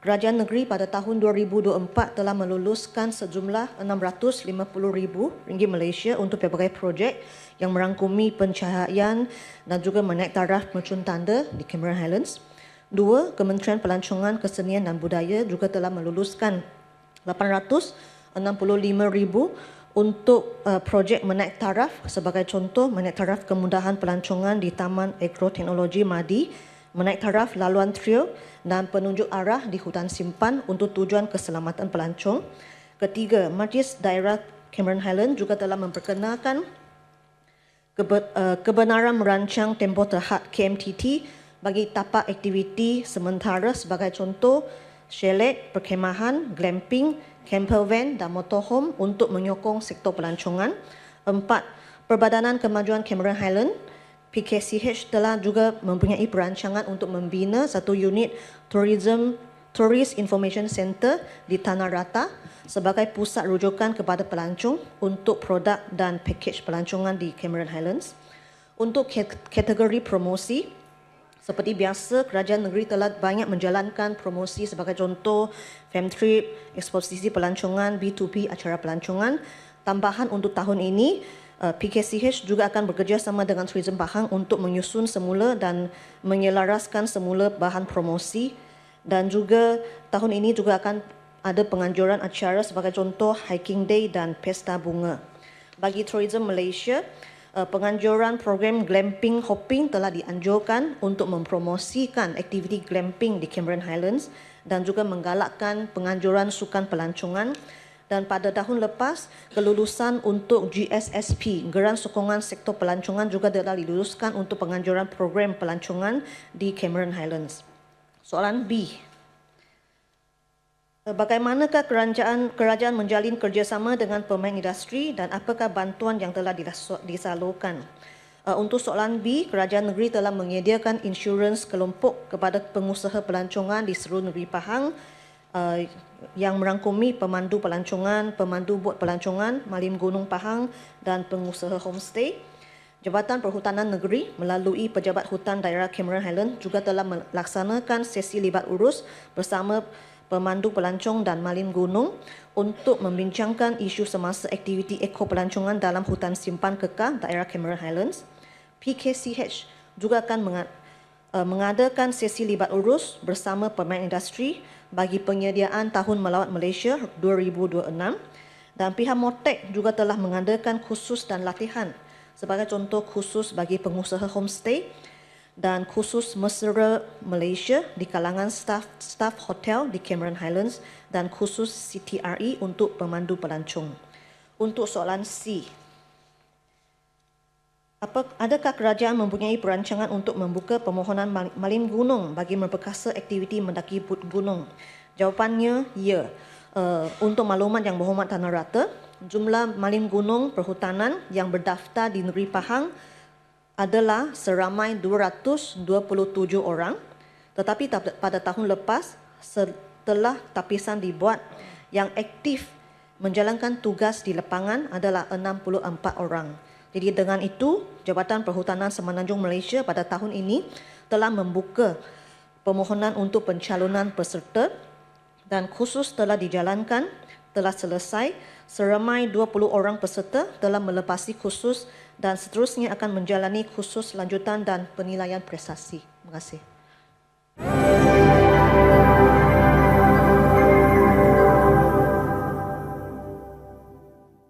Kerajaan negeri pada tahun 2024 telah meluluskan sejumlah RM650,000 Malaysia untuk pelbagai projek yang merangkumi pencahayaan dan juga menaik taraf mercun tanda di Cameron Highlands. 2. Kementerian Pelancongan, Kesenian dan Budaya juga telah meluluskan RM865,000 untuk projek menaik taraf, sebagai contoh menaik taraf kemudahan pelancongan di Taman Agroteknologi Madi, menaik taraf laluan trail dan penunjuk arah di hutan simpan untuk tujuan keselamatan pelancong. Ketiga, Majlis Daerah Cameron Highlands juga telah memperkenalkan kebenaran merancang tempoh terhad KMTT bagi tapak aktiviti sementara, sebagai contoh chalet, perkhemahan, glamping, camper van dan motorhome untuk menyokong sektor pelancongan. 4. Perbadanan Kemajuan Cameron Highlands PKCH telah juga mempunyai perancangan untuk membina satu unit Tourist Information Center di Tanah Rata sebagai pusat rujukan kepada pelancong untuk produk dan pakej pelancongan di Cameron Highlands. Untuk kategori promosi, seperti biasa, kerajaan negeri telah banyak menjalankan promosi, sebagai contoh Femtrip, eksposisi pelancongan, B2B, acara pelancongan. Tambahan untuk tahun ini, PKCH juga akan bekerjasama dengan Tourism Pahang untuk menyusun semula dan menyelaraskan semula bahan promosi, dan juga tahun ini juga akan ada penganjuran acara, sebagai contoh Hiking Day dan Pesta Bunga. Bagi Tourism Malaysia, penganjuran program glamping hopping telah dianjurkan untuk mempromosikan aktiviti glamping di Cameron Highlands dan juga menggalakkan penganjuran sukan pelancongan. Dan pada tahun lepas, kelulusan untuk GSSP, Geran Sokongan Sektor Pelancongan, juga telah diluluskan untuk penganjuran program pelancongan di Cameron Highlands. Soalan B. Bagaimanakah kerajaan menjalin kerjasama dengan pemain industri dan apakah bantuan yang telah disalurkan? Untuk soalan B, kerajaan negeri telah menyediakan insurans kelompok kepada pengusaha pelancongan di seluruh negeri Pahang yang merangkumi pemandu pelancongan, pemandu bot pelancongan, Malim Gunung Pahang dan pengusaha homestay. Jabatan Perhutanan Negeri melalui Pejabat Hutan Daerah Cameron Highlands juga telah melaksanakan sesi libat urus bersama pemandu pelancong dan Malim Gunung untuk membincangkan isu semasa aktiviti eko pelancongan dalam hutan simpan kekal daerah Cameron Highlands. PKCH juga akan mengadakan sesi libat urus bersama pemain industri bagi penyediaan Tahun Melawat Malaysia 2026, dan pihak Motek juga telah mengadakan kursus dan latihan, sebagai contoh khusus bagi pengusaha homestay dan khusus mesra Malaysia di kalangan staf hotel di Cameron Highlands dan khusus CTRE untuk pemandu pelancong. Untuk soalan C, adakah kerajaan mempunyai perancangan untuk membuka permohonan Malim Gunung bagi memperkasa aktiviti mendaki gunung? Jawapannya, ya. Untuk maklumat yang berhormat Tanah Rata, jumlah Malim Gunung Perhutanan yang berdaftar di negeri Pahang adalah seramai 227 orang, tetapi pada tahun lepas, setelah tapisan dibuat, yang aktif menjalankan tugas di lapangan adalah 64 orang. Jadi dengan itu, Jabatan Perhutanan Semenanjung Malaysia pada tahun ini telah membuka permohonan untuk pencalonan peserta dan khusus telah dijalankan, telah selesai, seramai 20 orang peserta telah melepasi khusus dan seterusnya akan menjalani khusus lanjutan dan penilaian prestasi. Terima kasih.